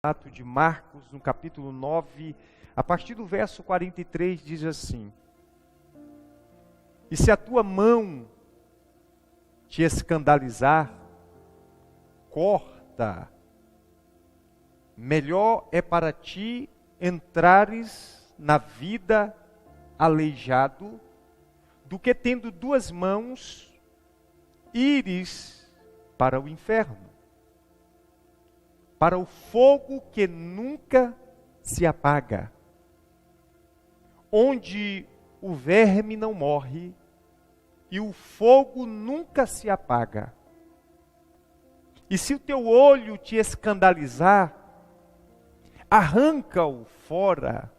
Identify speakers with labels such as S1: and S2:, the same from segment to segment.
S1: relato de Marcos, no capítulo 9, a partir do verso 43, diz assim: E se a tua mão te escandalizar, corta. Melhor é para ti entrares na vida aleijado, do que tendo duas mãos, ires para o inferno, para o fogo que nunca se apaga, onde o verme não morre e o fogo nunca se apaga. E se o teu olho te escandalizar, arranca-o fora,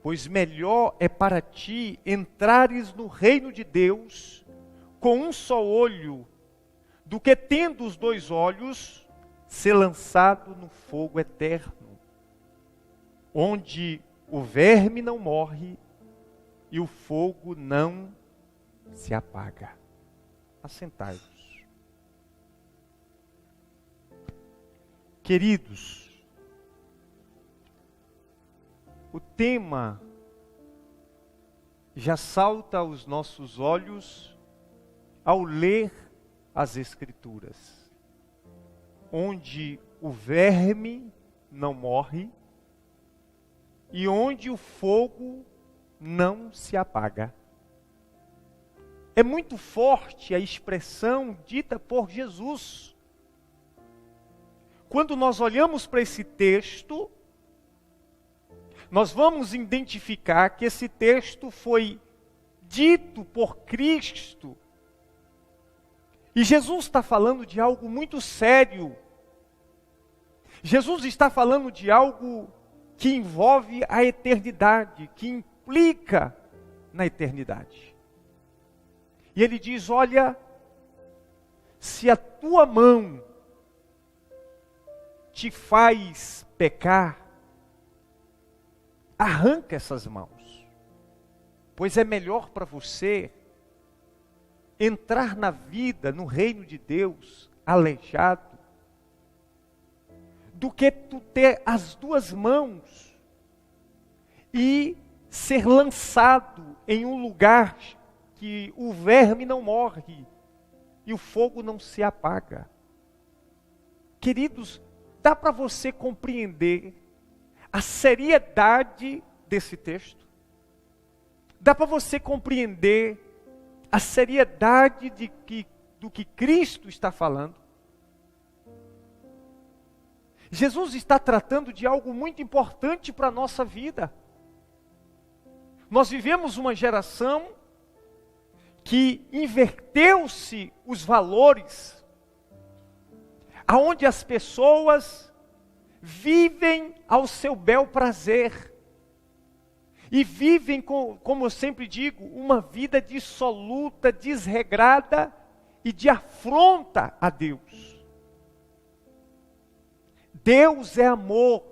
S1: pois melhor é para ti entrares no reino de Deus com um só olho, do que tendo os dois olhos, ser lançado no fogo eterno, onde o verme não morre e o fogo não se apaga. Assentai-vos. Queridos, o tema já salta aos nossos olhos ao ler as Escrituras, onde o verme não morre e onde o fogo não se apaga. É muito forte a expressão dita por Jesus. Quando nós olhamos para esse texto, nós vamos identificar que esse texto foi dito por Cristo. E Jesus está falando de algo muito sério. Jesus está falando de algo que envolve a eternidade, que implica na eternidade. E ele diz: olha, se a tua mão te faz pecar, arranca essas mãos, pois é melhor para você entrar na vida, no reino de Deus, aleijado, do que tu ter as duas mãos e ser lançado em um lugar que o verme não morre e o fogo não se apaga. Queridos, dá para você compreender a seriedade desse texto? Dá para você compreender a seriedade do que Cristo está falando? Jesus está tratando de algo muito importante para a nossa vida. Nós vivemos uma geração que inverteu-se os valores, aonde as pessoas vivem ao seu bel prazer, e vivem, como eu sempre digo, uma vida dissoluta, desregrada e de afronta a Deus. Deus é amor,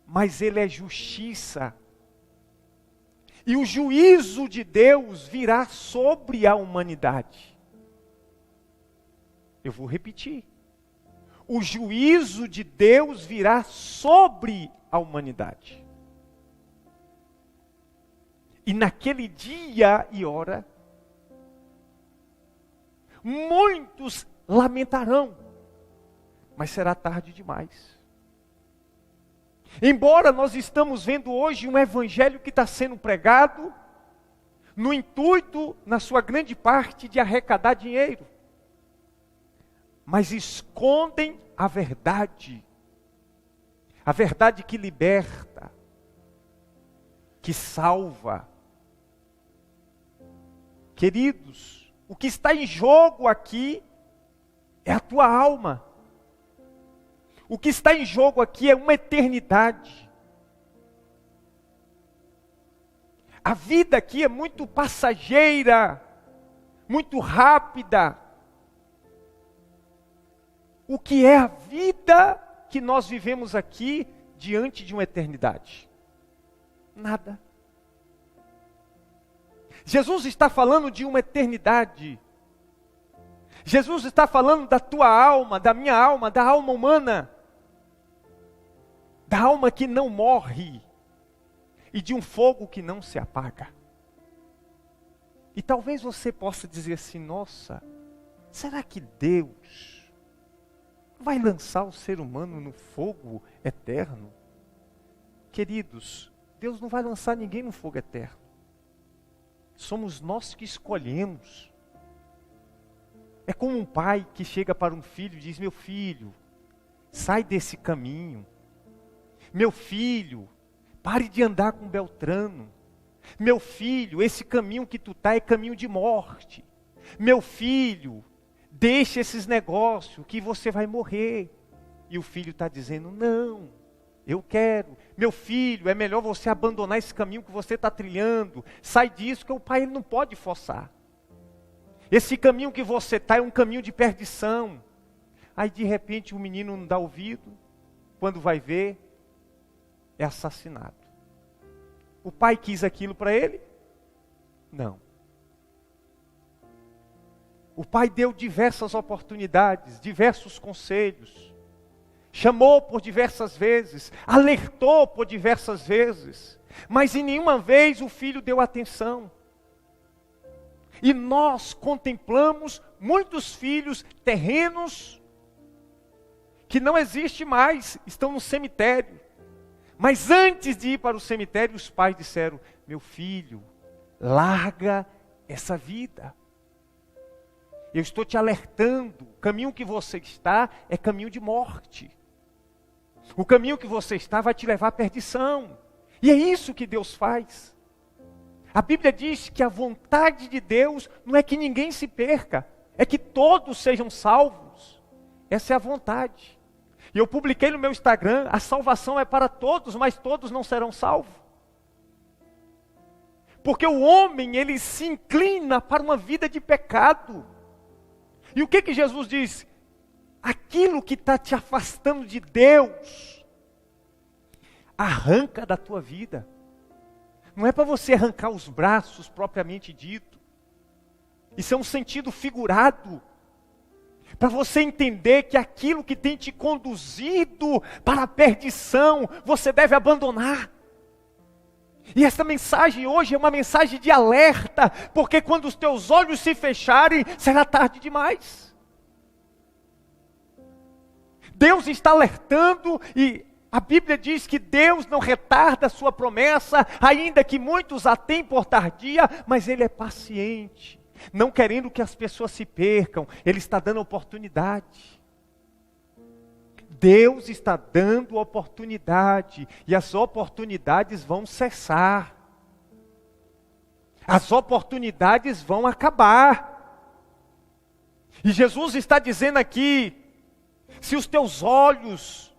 S1: mas Ele é justiça. E o juízo de Deus virá sobre a humanidade. Eu vou repetir. O juízo de Deus virá sobre a humanidade. E naquele dia e hora, muitos lamentarão, mas será tarde demais. Embora nós estamos vendo hoje um evangelho que está sendo pregado, no intuito, na sua grande parte, de arrecadar dinheiro, mas escondem a verdade que liberta, que salva. Queridos, o que está em jogo aqui é a tua alma. O que está em jogo aqui é uma eternidade. A vida aqui é muito passageira, muito rápida. O que é a vida que nós vivemos aqui diante de uma eternidade? Nada. Jesus está falando de uma eternidade. Jesus está falando da tua alma, da minha alma, da alma humana. da alma que não morre e de um fogo que não se apaga. E talvez você possa dizer assim: nossa, será que Deus vai lançar o ser humano no fogo eterno? Queridos, Deus não vai lançar ninguém no fogo eterno. Somos nós que escolhemos. É como um pai que chega para um filho e diz: meu filho, sai desse caminho. Meu filho, pare de andar com Beltrano. Meu filho, esse caminho que tu está é caminho de morte. Meu filho, deixa esses negócios que você vai morrer. E o filho está dizendo: não, eu quero. Meu filho, é melhor você abandonar esse caminho que você está trilhando. Sai disso, que o pai ele não pode forçar. Esse caminho que você está é um caminho de perdição. Aí de repente o menino não dá ouvido. Quando vai ver, é assassinado. O pai quis aquilo para ele? Não. O pai deu diversas oportunidades, diversos conselhos. Chamou por diversas vezes, alertou por diversas vezes. Mas em nenhuma vez o filho deu atenção. E nós contemplamos muitos filhos terrenos que não existem mais, estão no cemitério. Mas antes de ir para o cemitério, os pais disseram: meu filho, larga essa vida. Eu estou te alertando, o caminho que você está é caminho de morte. O caminho que você está vai te levar à perdição. E é isso que Deus faz. A Bíblia diz que a vontade de Deus não é que ninguém se perca, é que todos sejam salvos. Essa é a vontade. E eu publiquei no meu Instagram: a salvação é para todos, mas todos não serão salvos. Porque o homem, ele se inclina para uma vida de pecado. E o que Jesus diz? Aquilo que está te afastando de Deus, arranca da tua vida. Não é para você arrancar os braços, propriamente dito. Isso é um sentido figurado. Para você entender que aquilo que tem te conduzido para a perdição, você deve abandonar. E essa mensagem hoje é uma mensagem de alerta, porque quando os teus olhos se fecharem, será tarde demais. Deus está alertando e a Bíblia diz que Deus não retarda a sua promessa, ainda que muitos a tenham por tardia, mas Ele é paciente. Não querendo que as pessoas se percam, Ele está dando oportunidade. Deus está dando oportunidade, e as oportunidades vão cessar. As oportunidades vão acabar. E Jesus está dizendo aqui: se os teus olhos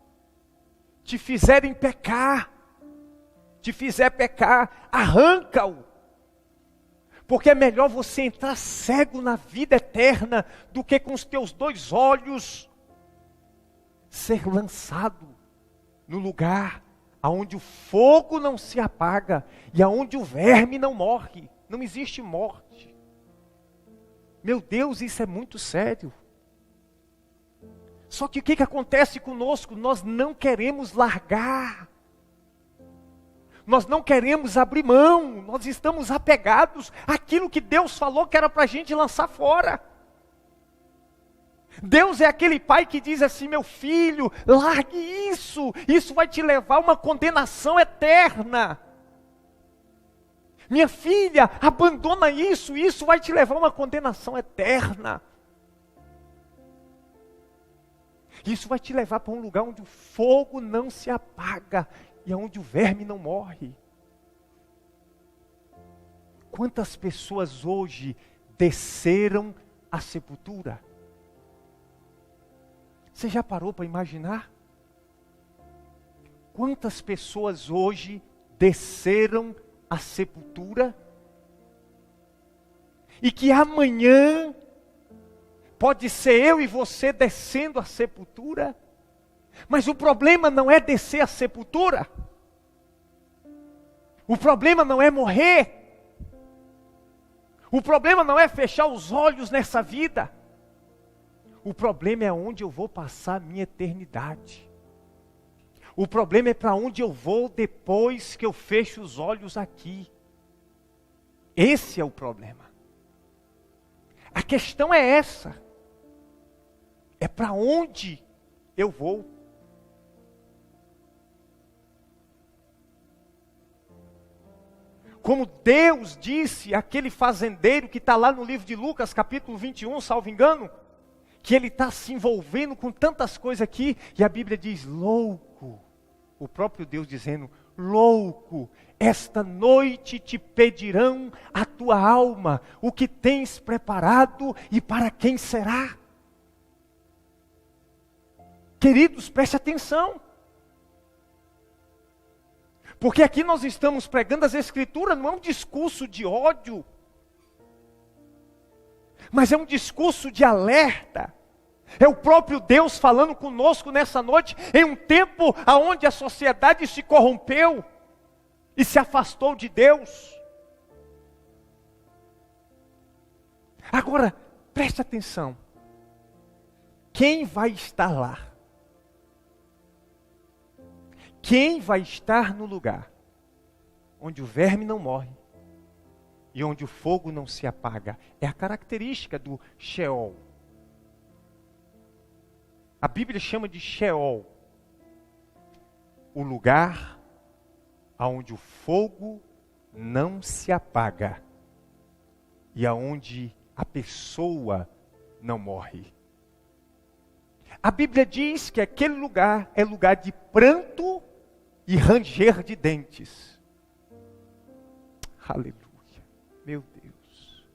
S1: te fizerem pecar, te fizer pecar, arranca-o. Porque é melhor você entrar cego na vida eterna do que com os teus dois olhos ser lançado no lugar aonde o fogo não se apaga e aonde o verme não morre. Não existe morte. Meu Deus, isso é muito sério. Só que o que acontece conosco? Nós não queremos largar. Nós não queremos abrir mão, nós estamos apegados àquilo que Deus falou que era para a gente lançar fora. Deus é aquele pai que diz assim: meu filho, largue isso, isso vai te levar a uma condenação eterna. Minha filha, abandona isso, isso vai te levar a uma condenação eterna. Isso vai te levar para um lugar onde o fogo não se apaga e onde o verme não morre. Quantas pessoas hoje desceram à sepultura? Você já parou para imaginar? Quantas pessoas hoje desceram à sepultura? E que amanhã pode ser eu e você descendo à sepultura? Mas o problema não é descer à sepultura. O problema não é morrer. O problema não é fechar os olhos nessa vida. O problema é onde eu vou passar a minha eternidade. O problema é para onde eu vou depois que eu fecho os olhos aqui. Esse é o problema. A questão é essa. É para onde eu vou. Como Deus disse àquele fazendeiro que está lá no livro de Lucas, capítulo 21, salvo engano, que ele está se envolvendo com tantas coisas aqui, e a Bíblia diz, louco, o próprio Deus dizendo, louco, esta noite te pedirão a tua alma, o que tens preparado e para quem será. Queridos, preste atenção. Porque aqui nós estamos pregando as Escrituras, não é um discurso de ódio, mas é um discurso de alerta. É o próprio Deus falando conosco nessa noite, em um tempo onde a sociedade se corrompeu e se afastou de Deus. Agora, preste atenção. Quem vai estar lá? Quem vai estar no lugar onde o verme não morre e onde o fogo não se apaga? É a característica do Sheol. A Bíblia chama de Sheol o lugar onde o fogo não se apaga e aonde a pessoa não morre. A Bíblia diz que aquele lugar é lugar de pranto e ranger de dentes. Aleluia, meu Deus.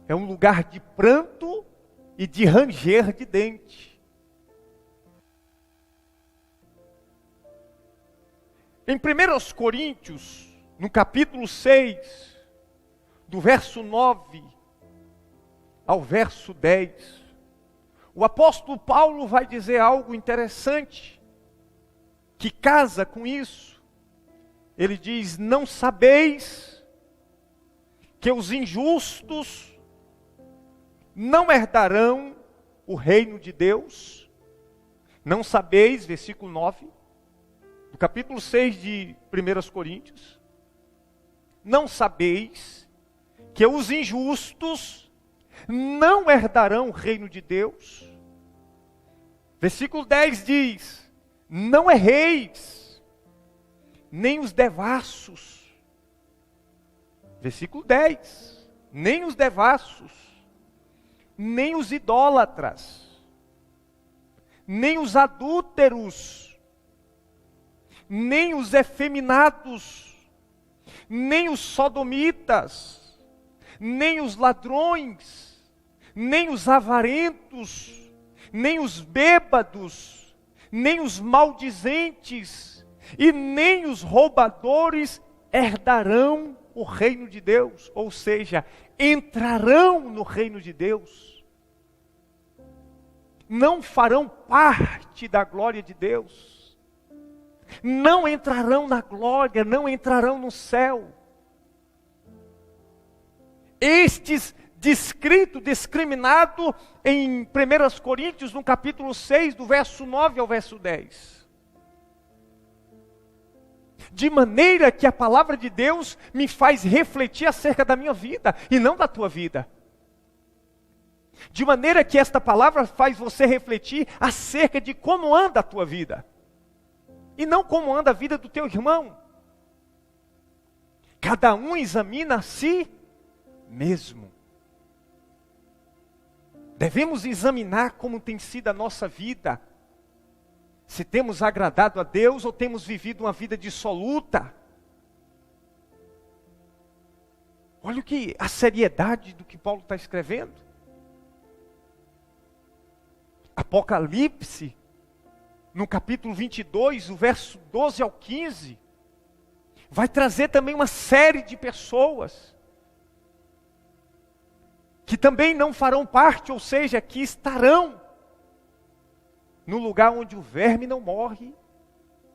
S1: É um lugar de pranto e de ranger de dente. Em 1 Coríntios, no capítulo 6, do verso 9 ao verso 10, o apóstolo Paulo vai dizer algo interessante, que casa com isso. Ele diz, não sabeis que os injustos não herdarão o reino de Deus? Não sabeis, versículo 9, do capítulo 6 de 1 Coríntios, não sabeis que os injustos não herdarão o reino de Deus? Versículo 10 diz, não erreis, nem os devassos. Versículo 10, nem os devassos, nem os idólatras, nem os adúlteros, nem os efeminados, nem os sodomitas, nem os ladrões, nem os avarentos, nem os bêbados, nem os maldizentes e nem os roubadores herdarão o reino de Deus, ou seja, entrarão no reino de Deus. Não farão parte da glória de Deus. Não entrarão na glória, não entrarão no céu. Estes descrito, discriminado em 1 Coríntios, no capítulo 6, do verso 9 ao verso 10. De maneira que a palavra de Deus me faz refletir acerca da minha vida, e não da tua vida. De maneira que esta palavra faz você refletir acerca de como anda a tua vida, e não como anda a vida do teu irmão. Cada um examina a si mesmo. Devemos examinar como tem sido a nossa vida. Se temos agradado a Deus ou temos vivido uma vida dissoluta. Olha a seriedade do que Paulo está escrevendo. Apocalipse, no capítulo 22, o verso 12 ao 15, vai trazer também uma série de pessoas que também não farão parte, ou seja, que estarão no lugar onde o verme não morre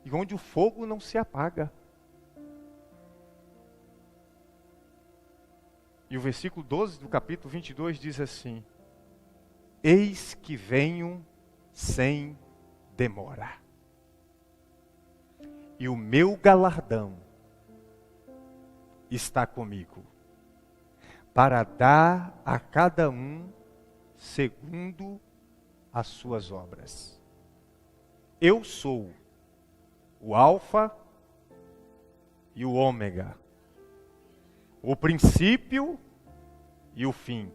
S1: e onde o fogo não se apaga. E o versículo 12 do capítulo 22 diz assim: eis que venho sem demora. e o meu galardão está comigo, para dar a cada um segundo as suas obras. Eu sou o Alfa e o Ômega, o princípio e o fim,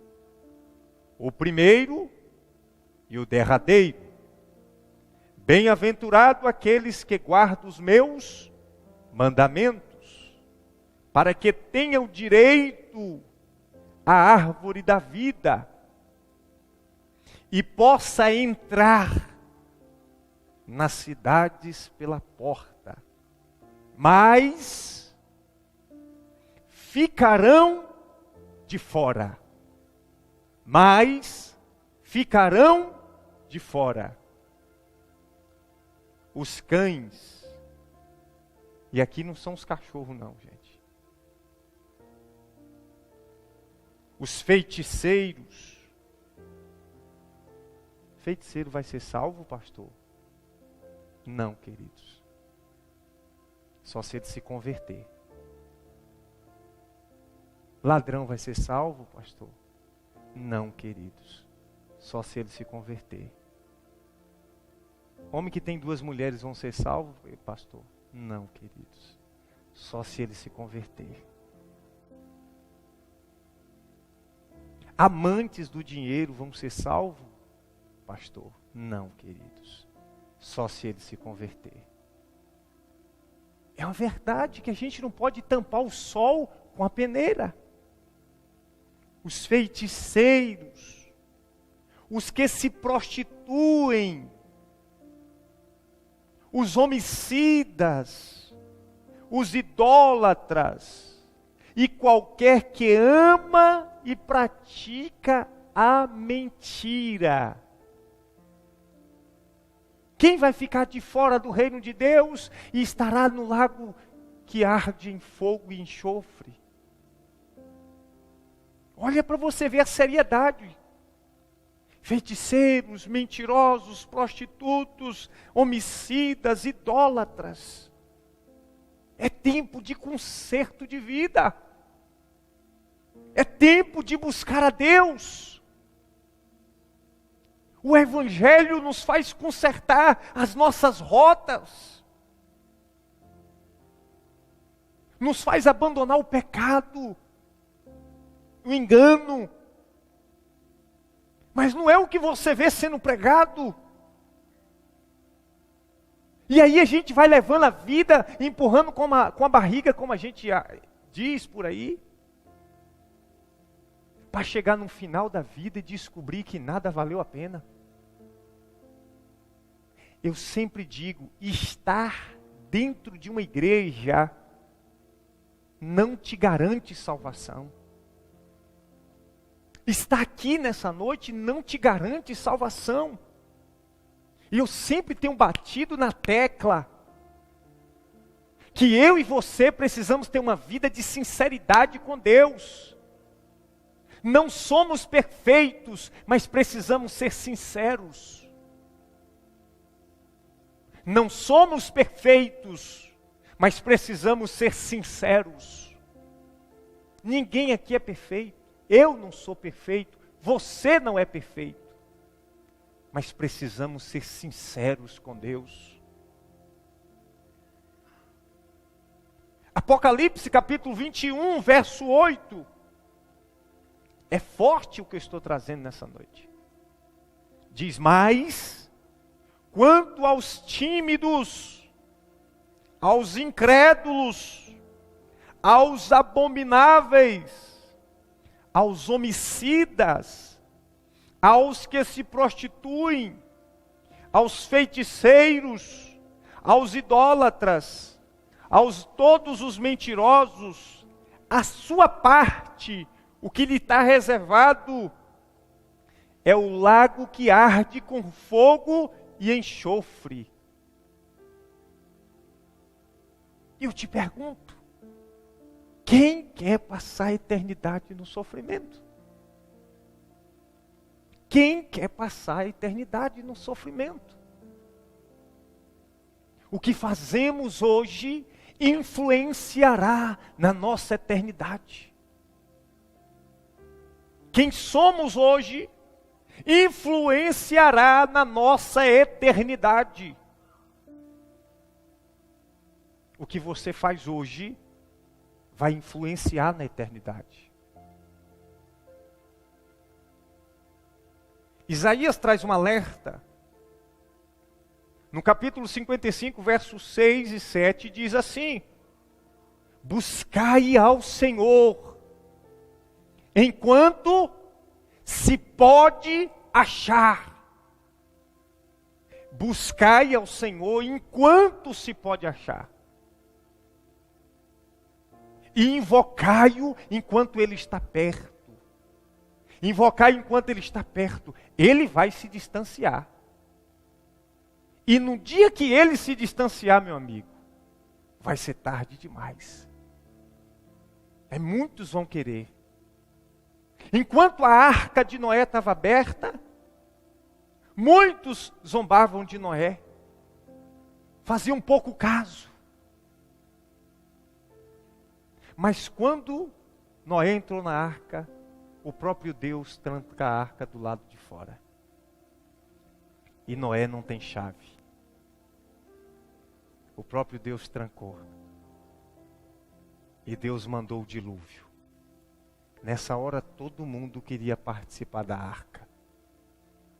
S1: o primeiro e o derradeiro. Bem-aventurado aqueles que guardam os meus mandamentos, para que tenham direito à árvore da vida e possa entrar nas cidades pela porta. Mas ficarão de fora. Mas ficarão de fora os cães. E aqui não são os cachorros não, gente. Os feiticeiros. Feiticeiro vai ser salvo, pastor? Não, queridos. Só se ele se converter. Ladrão vai ser salvo, pastor? Não, queridos. Só se ele se converter. Homem que tem 2 mulheres vão ser salvos, pastor? Não, queridos. Só se ele se converter. Amantes do dinheiro vão ser salvos, pastor? Não, queridos. Só se ele se converter. É uma verdade que a gente não pode tampar o sol com a peneira. Os feiticeiros, os que se prostituem, os homicidas, os idólatras e qualquer que ama e pratica a mentira. Quem vai ficar de fora do reino de Deus e estará no lago que arde em fogo e enxofre? Olha para você ver a seriedade. Feiticeiros, mentirosos, prostitutos, homicidas, idólatras. É tempo de conserto de vida. É tempo de buscar a Deus. O Evangelho nos faz consertar as nossas rotas. Nos faz abandonar o pecado, o engano. Mas não é o que você vê sendo pregado. E aí a gente vai levando a vida, empurrando com a barriga, como a gente diz por aí, para chegar no final da vida e descobrir que nada valeu a pena. Eu sempre digo, estar dentro de uma igreja não te garante salvação. Estar aqui nessa noite não te garante salvação. E eu sempre tenho batido na tecla que eu e você precisamos ter uma vida de sinceridade com Deus. Não somos perfeitos, mas precisamos ser sinceros. Não somos perfeitos, mas precisamos ser sinceros. Ninguém aqui é perfeito. Eu não sou perfeito, você não é perfeito. Mas precisamos ser sinceros com Deus. Apocalipse capítulo 21, verso 8. É forte o que eu estou trazendo nessa noite. Diz: mas, quanto aos tímidos, aos incrédulos, aos abomináveis, aos homicidas, aos que se prostituem, aos feiticeiros, aos idólatras, aos todos os mentirosos, a sua parte, o que lhe está reservado, é o lago que arde com fogo e enxofre. Eu te pergunto, quem quer passar a eternidade no sofrimento? Quem quer passar a eternidade no sofrimento? o que fazemos hoje influenciará na nossa eternidade. Quem somos hoje influenciará na nossa eternidade. O que você faz hoje vai influenciar na eternidade. Isaías traz um alerta. No capítulo 55, versos 6 e 7, diz assim: buscai ao Senhor, enquanto se pode achar. Buscai ao Senhor enquanto se pode achar. E invocai-o enquanto Ele está perto. Invocai enquanto Ele está perto. Ele vai se distanciar. E no dia que Ele se distanciar, meu amigo, vai ser tarde demais. Muitos vão querer. Enquanto a arca de Noé estava aberta, muitos zombavam de Noé. Faziam pouco caso. Mas quando Noé entrou na arca, o próprio Deus tranca a arca do lado de fora. E Noé não tem chave. O próprio Deus trancou. E Deus mandou o dilúvio. Nessa hora todo mundo queria participar da arca.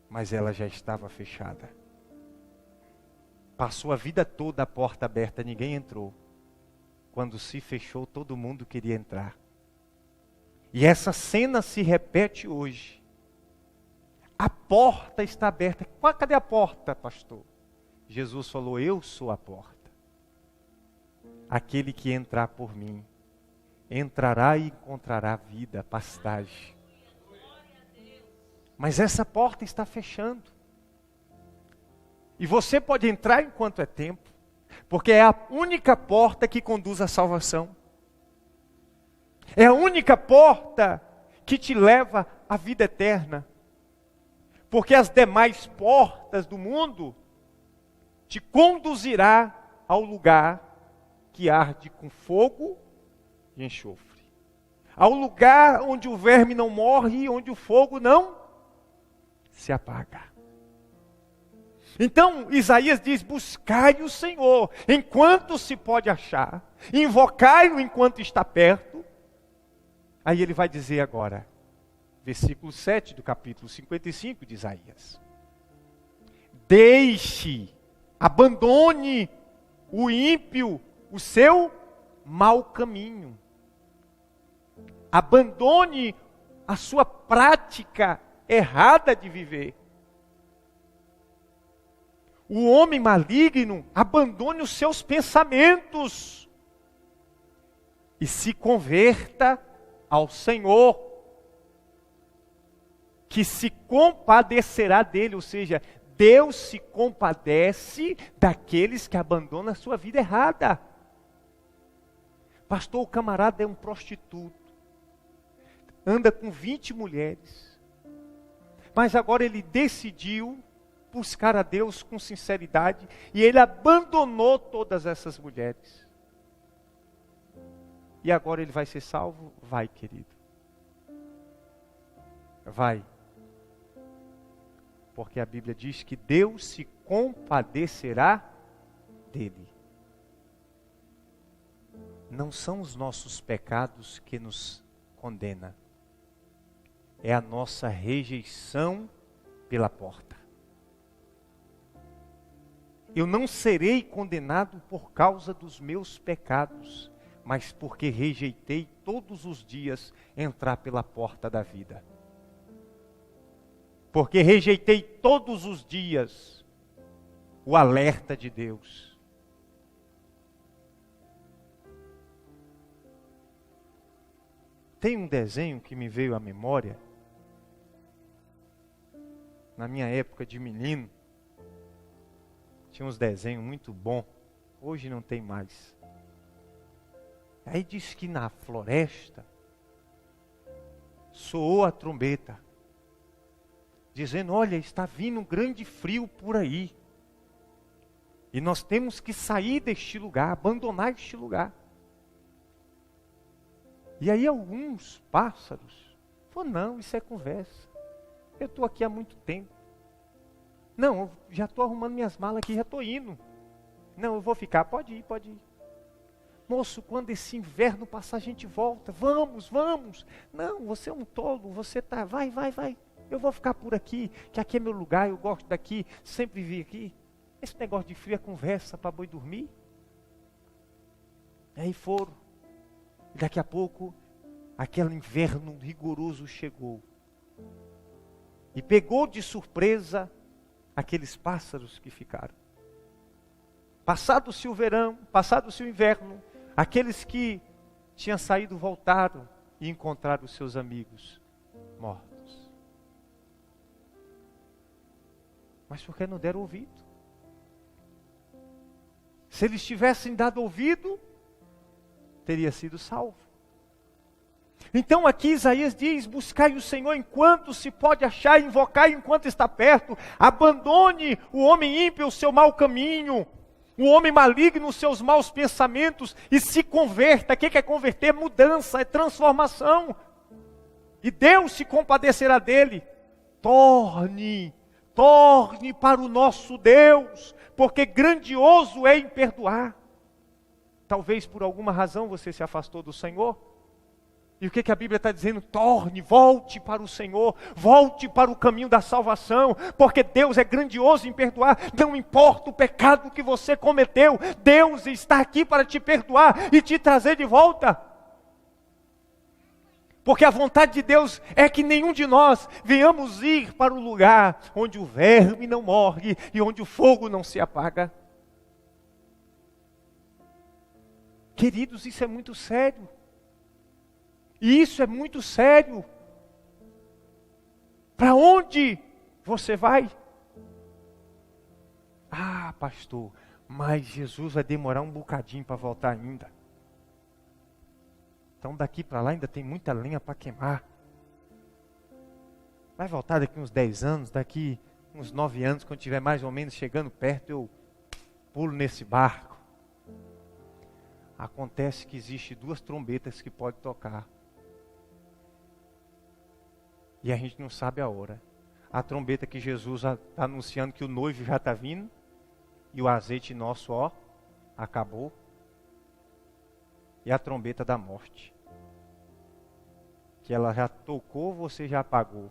S1: Mas ela já estava fechada. Passou a vida toda a porta aberta, ninguém entrou. Quando se fechou, todo mundo queria entrar. E essa cena se repete hoje. A porta está aberta. Cadê a porta, pastor? Jesus falou: eu sou a porta. Aquele que entrar por mim, entrará e encontrará vida, pastagem. Mas essa porta está fechando. E você pode entrar enquanto é tempo, porque é a única porta que conduz à salvação. É a única porta que te leva à vida eterna. Porque as demais portas do mundo te conduzirá ao lugar que arde com fogo e enxofre. Ao lugar onde o verme não morre e onde o fogo não se apaga. Então Isaías diz: buscai o Senhor enquanto se pode achar, invocai-o enquanto está perto. Aí ele vai dizer agora, versículo 7 do capítulo 55 de Isaías: deixe, abandone o ímpio o seu mau caminho. Abandone a sua prática errada de viver. O homem maligno abandone os seus pensamentos e se converta ao Senhor, que se compadecerá dele. Ou seja, Deus se compadece daqueles que abandonam a sua vida errada. Pastor, o camarada é um prostituto, anda com 20 mulheres, mas agora ele decidiu buscar a Deus com sinceridade e ele abandonou todas essas mulheres. E agora ele vai ser salvo? Vai, querido. Vai. Porque a Bíblia diz que Deus se compadecerá dele. Não são os nossos pecados que nos condenam. É a nossa rejeição pela porta. Eu não serei condenado por causa dos meus pecados, mas porque rejeitei todos os dias entrar pela porta da vida. Porque rejeitei todos os dias o alerta de Deus. Tem um desenho que me veio à memória, na minha época de menino, tinha uns desenhos muito bons, hoje não tem mais. Aí diz que na floresta soou a trombeta, dizendo: olha, está vindo um grande frio por aí. E nós temos que sair deste lugar, abandonar este lugar. E aí alguns pássaros falaram, não, isso é conversa. Eu estou aqui há muito tempo. Não, eu já estou arrumando minhas malas aqui, já estou indo. Não, eu vou ficar, pode ir, pode ir. Moço, quando esse inverno passar, a gente volta. Vamos, vamos. Não, você é um tolo, você tá, vai. Eu vou ficar por aqui, que aqui é meu lugar, eu gosto daqui, sempre vim aqui. Esse negócio de frio é conversa para boi dormir. Aí foram. E daqui a pouco, aquele inverno rigoroso chegou. E pegou de surpresa aqueles pássaros que ficaram. Passado-se o verão, passado-se o inverno, aqueles que tinham saído voltaram e encontraram os seus amigos mortos. Mas por que não deram ouvido? Se eles tivessem dado ouvido, teria sido salvo. Então aqui Isaías diz, buscai o Senhor enquanto se pode achar, invocai enquanto está perto, abandone o homem ímpio o seu mau caminho, o homem maligno os seus maus pensamentos e se converta. O que é converter? Mudança, é transformação. E Deus se compadecerá dele. Torne para o nosso Deus, porque grandioso é em perdoar. Talvez por alguma razão você se afastou do Senhor. E o que a Bíblia está dizendo? Volte para o Senhor, volte para o caminho da salvação, porque Deus é grandioso em perdoar, não importa o pecado que você cometeu, Deus está aqui para te perdoar e te trazer de volta. Porque a vontade de Deus é que nenhum de nós venhamos ir para o lugar onde o verme não morre e onde o fogo não se apaga. Queridos, isso é muito sério. E isso é muito sério. Para onde você vai? Ah, pastor, mas Jesus vai demorar um bocadinho para voltar ainda. Então daqui para lá ainda tem muita lenha para queimar. Vai voltar daqui uns 10 anos, daqui uns 9 anos, quando estiver mais ou menos chegando perto, eu pulo nesse barco. Acontece que existe 2 trombetas que pode tocar. E a gente não sabe a hora. A trombeta que Jesus está anunciando que o noivo já está vindo. E o azeite nosso, acabou. E a trombeta da morte. Que ela já tocou, você já apagou.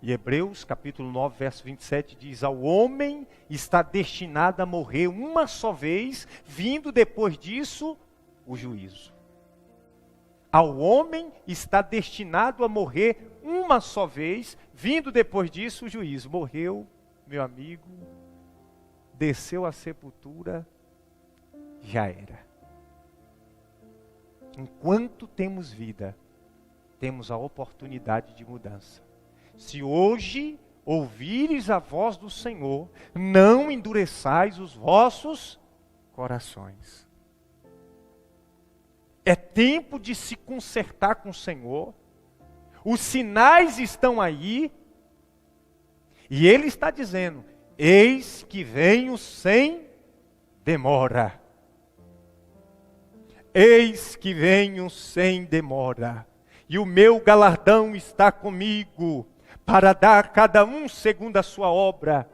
S1: E Hebreus capítulo 9, verso 27 diz, ao homem está destinado a morrer uma só vez, vindo depois disso o juízo. Ao homem está destinado a morrer uma só vez, vindo depois disso o juízo. Morreu, meu amigo, desceu à sepultura, já era. Enquanto temos vida, temos a oportunidade de mudança. Se hoje ouvires a voz do Senhor, não endureçais os vossos corações. É tempo de se consertar com o Senhor. Os sinais estão aí. E Ele está dizendo, eis que venho sem demora. Eis que venho sem demora. E o meu galardão está comigo, para dar a cada um segundo a sua obra.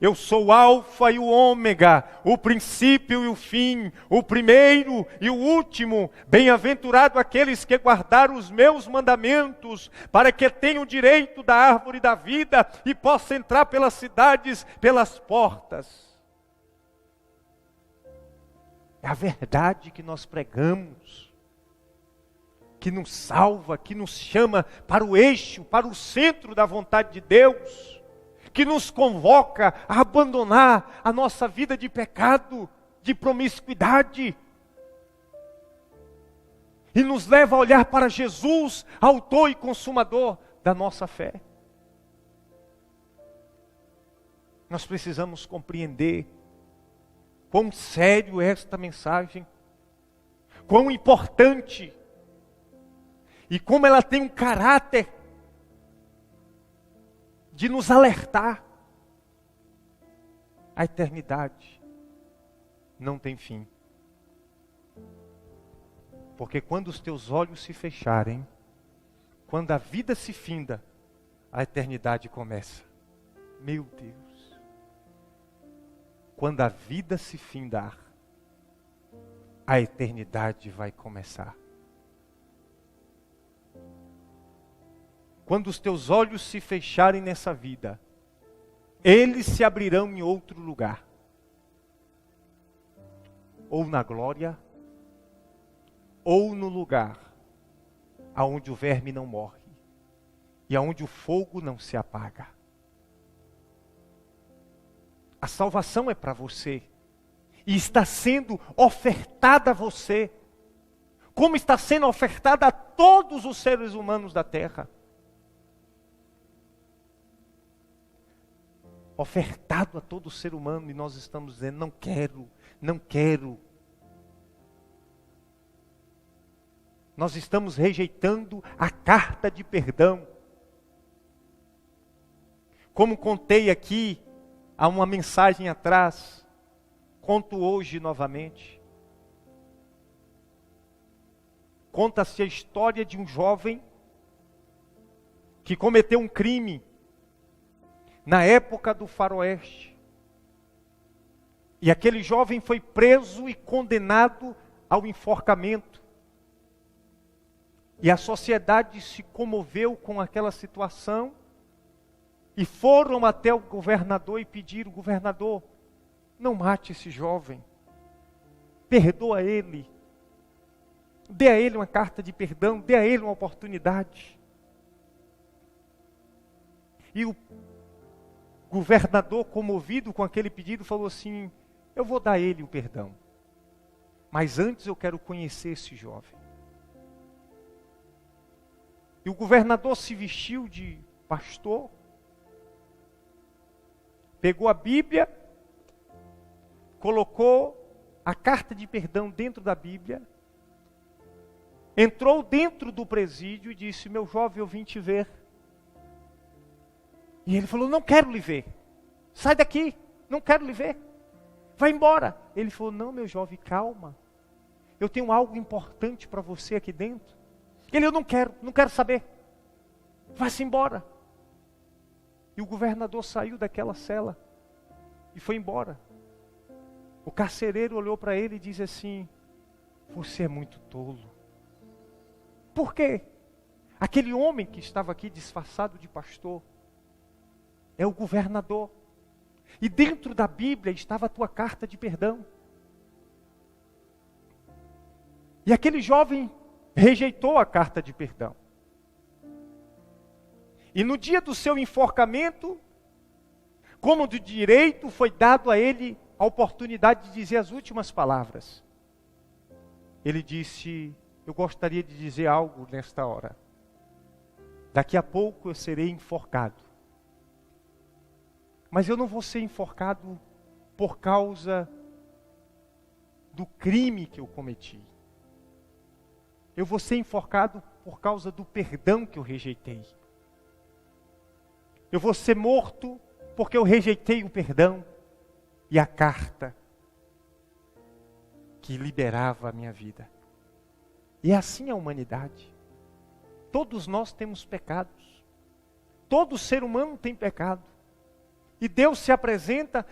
S1: Eu sou o alfa e o ômega, o princípio e o fim, o primeiro e o último. Bem-aventurado aqueles que guardaram os meus mandamentos, para que tenham direito da árvore da vida e possam entrar pelas cidades, pelas portas. É a verdade que nós pregamos, que nos salva, que nos chama para o eixo, para o centro da vontade de Deus, que nos convoca a abandonar a nossa vida de pecado, de promiscuidade, e nos leva a olhar para Jesus, autor e consumador da nossa fé. Nós precisamos compreender quão sério é esta mensagem, quão importante, e como ela tem um caráter de nos alertar. A eternidade não tem fim. Porque quando os teus olhos se fecharem, quando a vida se finda, a eternidade começa. Meu Deus. Quando a vida se findar, a eternidade vai começar. Quando os teus olhos se fecharem nessa vida, eles se abrirão em outro lugar. Ou na glória, ou no lugar aonde o verme não morre e aonde o fogo não se apaga. A salvação é para você e está sendo ofertada a você, como está sendo ofertada a todos os seres humanos da terra. Ofertado a todo ser humano, e nós estamos dizendo, não quero, não quero. Nós estamos rejeitando a carta de perdão. Como contei aqui, há uma mensagem atrás, conto hoje novamente. Conta-se a história de um jovem que cometeu um crime na época do faroeste. E aquele jovem foi preso e condenado ao enforcamento. E a sociedade se comoveu com aquela situação e foram até o governador e pediram: governador, não mate esse jovem, perdoa ele, dê a ele uma carta de perdão, dê a ele uma oportunidade. E o governador, comovido com aquele pedido, falou assim: eu vou dar a ele o perdão, mas antes eu quero conhecer esse jovem. E o governador se vestiu de pastor, pegou a Bíblia, colocou a carta de perdão dentro da Bíblia, entrou dentro do presídio e disse: meu jovem, eu vim te ver. E ele falou: não quero lhe ver, sai daqui, não quero lhe ver, vai embora. Ele falou: não, meu jovem, calma, eu tenho algo importante para você aqui dentro. Ele: eu não quero saber, vá-se embora. E o governador saiu daquela cela e foi embora. O carcereiro olhou para ele e disse assim: você é muito tolo. Por quê? Aquele homem que estava aqui disfarçado de pastor é o governador. E dentro da Bíblia estava a tua carta de perdão. E aquele jovem rejeitou a carta de perdão. E no dia do seu enforcamento, como de direito, foi dado a ele a oportunidade de dizer as últimas palavras. Ele disse: eu gostaria de dizer algo nesta hora. Daqui a pouco eu serei enforcado. Mas eu não vou ser enforcado por causa do crime que eu cometi. Eu vou ser enforcado por causa do perdão que eu rejeitei. Eu vou ser morto porque eu rejeitei o perdão e a carta que liberava a minha vida. E é assim a humanidade. Todos nós temos pecados. Todo ser humano tem pecado. E Deus se apresenta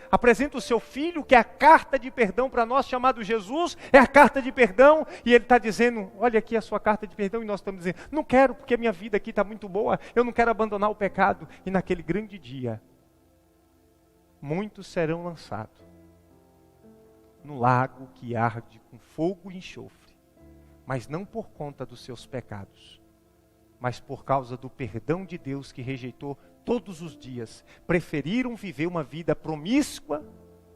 S1: o seu Filho, que é a carta de perdão para nós, chamado Jesus, é a carta de perdão, e Ele está dizendo: olha aqui a sua carta de perdão, e nós estamos dizendo: não quero, porque a minha vida aqui está muito boa, eu não quero abandonar o pecado. E naquele grande dia, muitos serão lançados no lago que arde com fogo e enxofre, mas não por conta dos seus pecados, mas por causa do perdão de Deus que rejeitou todos os dias. Preferiram viver uma vida promíscua,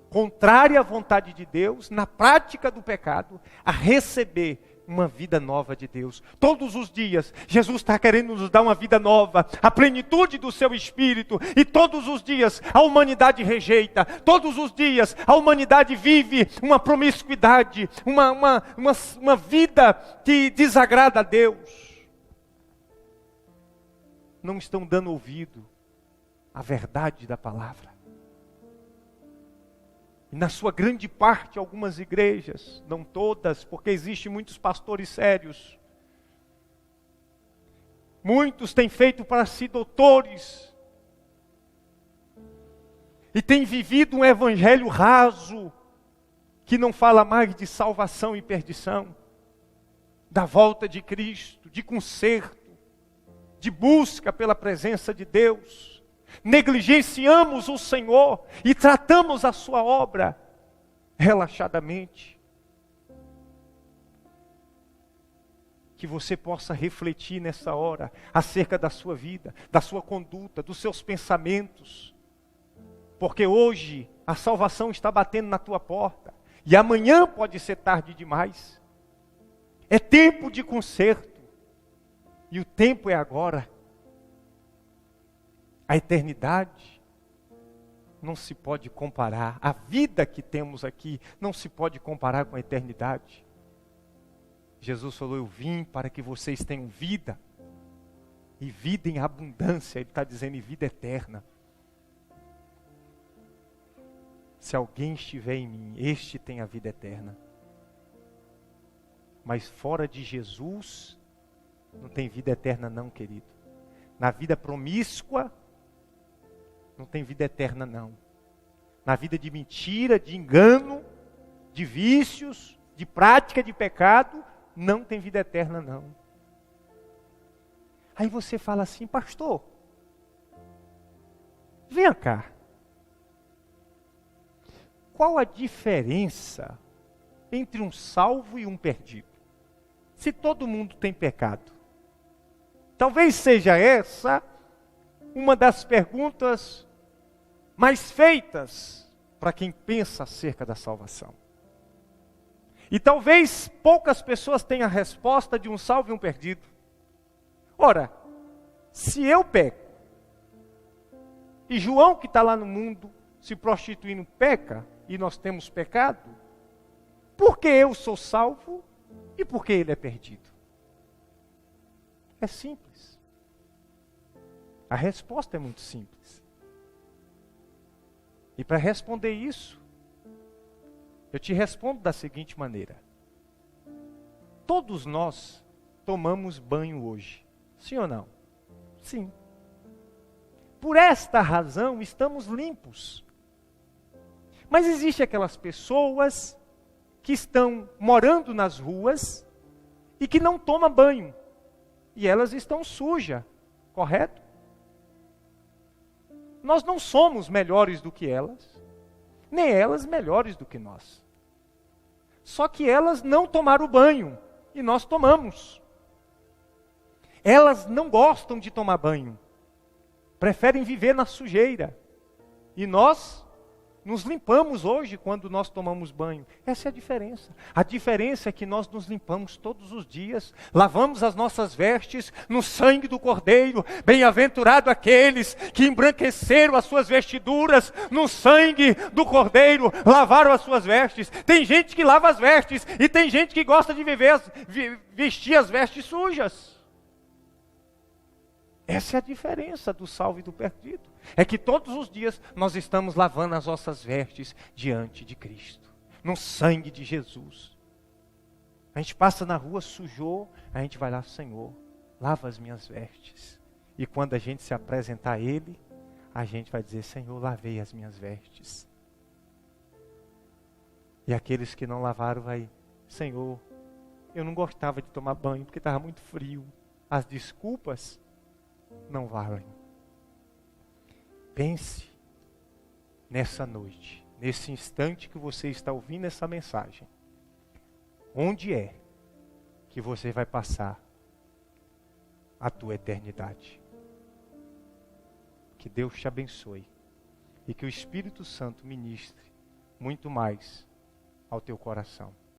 S1: contrária à vontade de Deus, na prática do pecado, a receber uma vida nova de Deus. Todos os dias, Jesus está querendo nos dar uma vida nova, a plenitude do seu Espírito, e todos os dias a humanidade rejeita, todos os dias a humanidade vive uma promiscuidade, uma vida que desagrada a Deus. Não estão dando ouvido à verdade da palavra. E na sua grande parte, algumas igrejas, não todas, porque existem muitos pastores sérios. Muitos têm feito para si doutores. E têm vivido um evangelho raso, que não fala mais de salvação e perdição, da volta de Cristo, de conserto, de busca pela presença de Deus. Negligenciamos o Senhor e tratamos a sua obra relaxadamente. Que você possa refletir nessa hora acerca da sua vida, da sua conduta, dos seus pensamentos. Porque hoje a salvação está batendo na tua porta e amanhã pode ser tarde demais. É tempo de conserto. E o tempo é agora. A eternidade não se pode comparar. A vida que temos aqui não se pode comparar com a eternidade. Jesus falou, eu vim para que vocês tenham vida. E vida em abundância. Ele está dizendo, e vida eterna. Se alguém estiver em mim, este tem a vida eterna. Mas fora de Jesus, não tem vida eterna não, querido. Na vida promíscua, não tem vida eterna não. Na vida de mentira, de engano, de vícios, de prática de pecado, não tem vida eterna não. Aí você fala assim, pastor, venha cá. Qual a diferença entre um salvo e um perdido? Se todo mundo tem pecado. Talvez seja essa uma das perguntas mais feitas para quem pensa acerca da salvação. E talvez poucas pessoas tenham a resposta de um salvo e um perdido. Ora, se eu peco, e João que está lá no mundo se prostituindo peca, e nós temos pecado, por que eu sou salvo e por que ele é perdido? É simples. A resposta é muito simples. E para responder isso, eu te respondo da seguinte maneira. Todos nós tomamos banho hoje. Sim ou não? Sim. Por esta razão, estamos limpos. Mas existem aquelas pessoas que estão morando nas ruas e que não tomam banho. E elas estão sujas, correto? Nós não somos melhores do que elas, nem elas melhores do que nós. Só que elas não tomaram banho e nós tomamos. Elas não gostam de tomar banho, preferem viver na sujeira. E nós nos limpamos hoje quando nós tomamos banho. Essa é a diferença. A diferença é que nós nos limpamos todos os dias, lavamos as nossas vestes no sangue do Cordeiro. Bem-aventurado aqueles que embranqueceram as suas vestiduras no sangue do Cordeiro, lavaram as suas vestes. Tem gente que lava as vestes e tem gente que gosta de vestir as vestes sujas. Essa é a diferença do salvo e do perdido. É que todos os dias nós estamos lavando as nossas vestes diante de Cristo, no sangue de Jesus. A gente passa na rua, sujou, a gente vai lá, Senhor, lava as minhas vestes. E quando a gente se apresentar a Ele, a gente vai dizer, Senhor, lavei as minhas vestes. E aqueles que não lavaram vai, Senhor, eu não gostava de tomar banho porque estava muito frio. As desculpas não valem. Pense nessa noite, nesse instante que você está ouvindo essa mensagem. Onde é que você vai passar a tua eternidade? Que Deus te abençoe e que o Espírito Santo ministre muito mais ao teu coração.